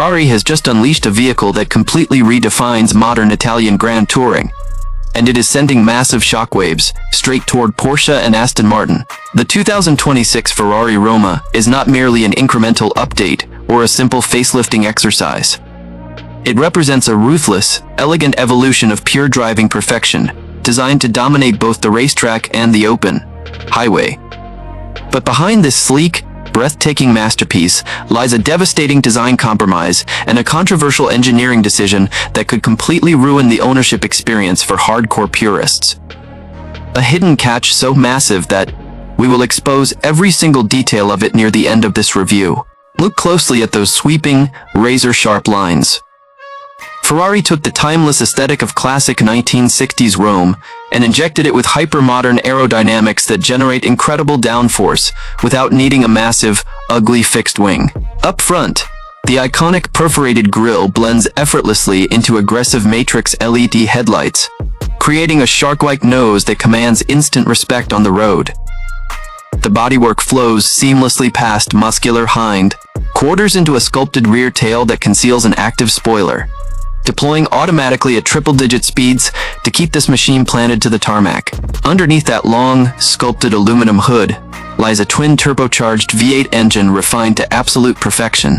Ferrari has just unleashed a vehicle that completely redefines modern Italian Grand Touring. And it is sending massive shockwaves straight toward Porsche and Aston Martin. The 2026 Ferrari Roma is not merely an incremental update or a simple facelifting exercise. It represents a ruthless, elegant evolution of pure driving perfection, designed to dominate both the racetrack and the open highway. But behind this sleek, breathtaking masterpiece lies a devastating design compromise and a controversial engineering decision that could completely ruin the ownership experience for hardcore purists. A hidden catch so massive that we will expose every single detail of it near the end of this review. Look closely at those sweeping, razor-sharp lines. Ferrari took the timeless aesthetic of classic 1960s Rome and injected it with hyper-modern aerodynamics that generate incredible downforce without needing a massive, ugly fixed wing. Up front, the iconic perforated grille blends effortlessly into aggressive matrix LED headlights, creating a shark-like nose that commands instant respect on the road. The bodywork flows seamlessly past muscular hind quarters into a sculpted rear tail that conceals an active spoiler, deploying automatically at triple-digit speeds to keep this machine planted to the tarmac. Underneath that long, sculpted aluminum hood lies a twin-turbocharged V8 engine refined to absolute perfection.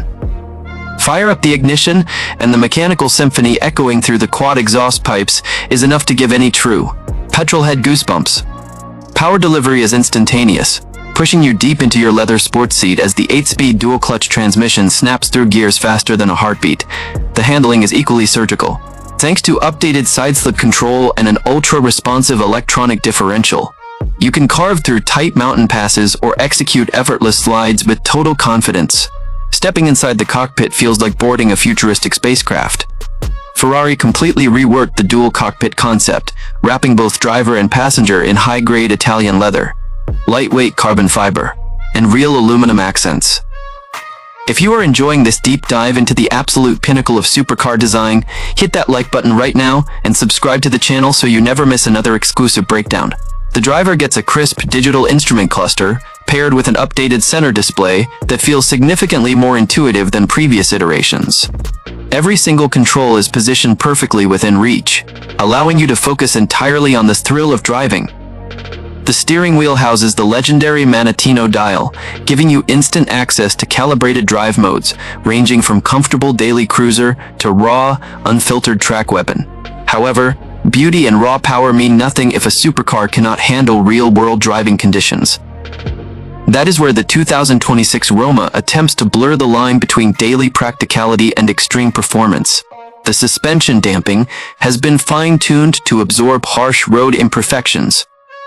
Fire up the ignition, and the mechanical symphony echoing through the quad exhaust pipes is enough to give any true petrolhead goosebumps. Power delivery is instantaneous, pushing you deep into your leather sports seat as the 8-speed dual-clutch transmission snaps through gears faster than a heartbeat. The handling is equally surgical, thanks to updated side-slip control and an ultra-responsive electronic differential. You can carve through tight mountain passes or execute effortless slides with total confidence. Stepping inside the cockpit feels like boarding a futuristic spacecraft. Ferrari completely reworked the dual cockpit concept, wrapping both driver and passenger in high-grade Italian leather, lightweight carbon fiber, and real aluminum accents. If you are enjoying this deep dive into the absolute pinnacle of supercar design, hit that like button right now and subscribe to the channel so you never miss another exclusive breakdown. The driver gets a crisp digital instrument cluster paired with an updated center display that feels significantly more intuitive than previous iterations. Every single control is positioned perfectly within reach, allowing you to focus entirely on the thrill of driving. The steering wheel houses the legendary Manettino dial, giving you instant access to calibrated drive modes, ranging from comfortable daily cruiser to raw, unfiltered track weapon. However, beauty and raw power mean nothing if a supercar cannot handle real-world driving conditions. That is where the 2026 Roma attempts to blur the line between daily practicality and extreme performance. The suspension damping has been fine-tuned to absorb harsh road imperfections,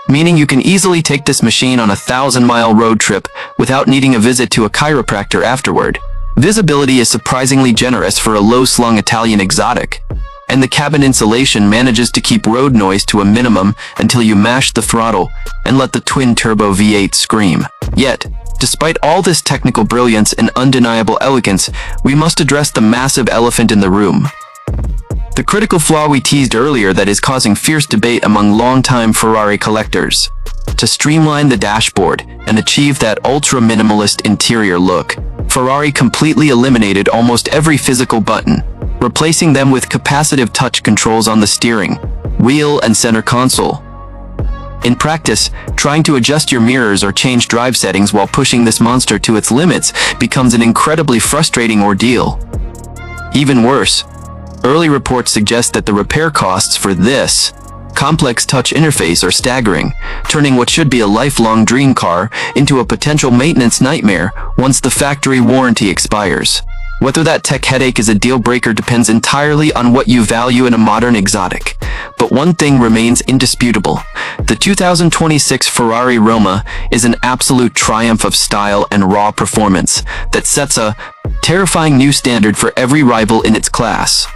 meaning you can easily take this machine on a 1,000-mile road trip without needing a visit to a chiropractor afterward. Visibility is surprisingly generous for a low-slung Italian exotic, and the cabin insulation manages to keep road noise to a minimum until you mash the throttle and let the twin-turbo V8 scream. Yet, despite all this technical brilliance and undeniable elegance, we must address the massive elephant in the room. The critical flaw we teased earlier that is causing fierce debate among longtime Ferrari collectors. To streamline the dashboard and achieve that ultra-minimalist interior look, Ferrari completely eliminated almost every physical button, replacing them with capacitive touch controls on the steering wheel and center console. In practice, trying to adjust your mirrors or change drive settings while pushing this monster to its limits becomes an incredibly frustrating ordeal. Even worse, early reports suggest that the repair costs for this complex touch interface are staggering, turning what should be a lifelong dream car into a potential maintenance nightmare once the factory warranty expires. Whether that tech headache is a deal-breaker depends entirely on what you value in a modern exotic. But one thing remains indisputable. The 2026 Ferrari Roma is an absolute triumph of style and raw performance that sets a terrifying new standard for every rival in its class.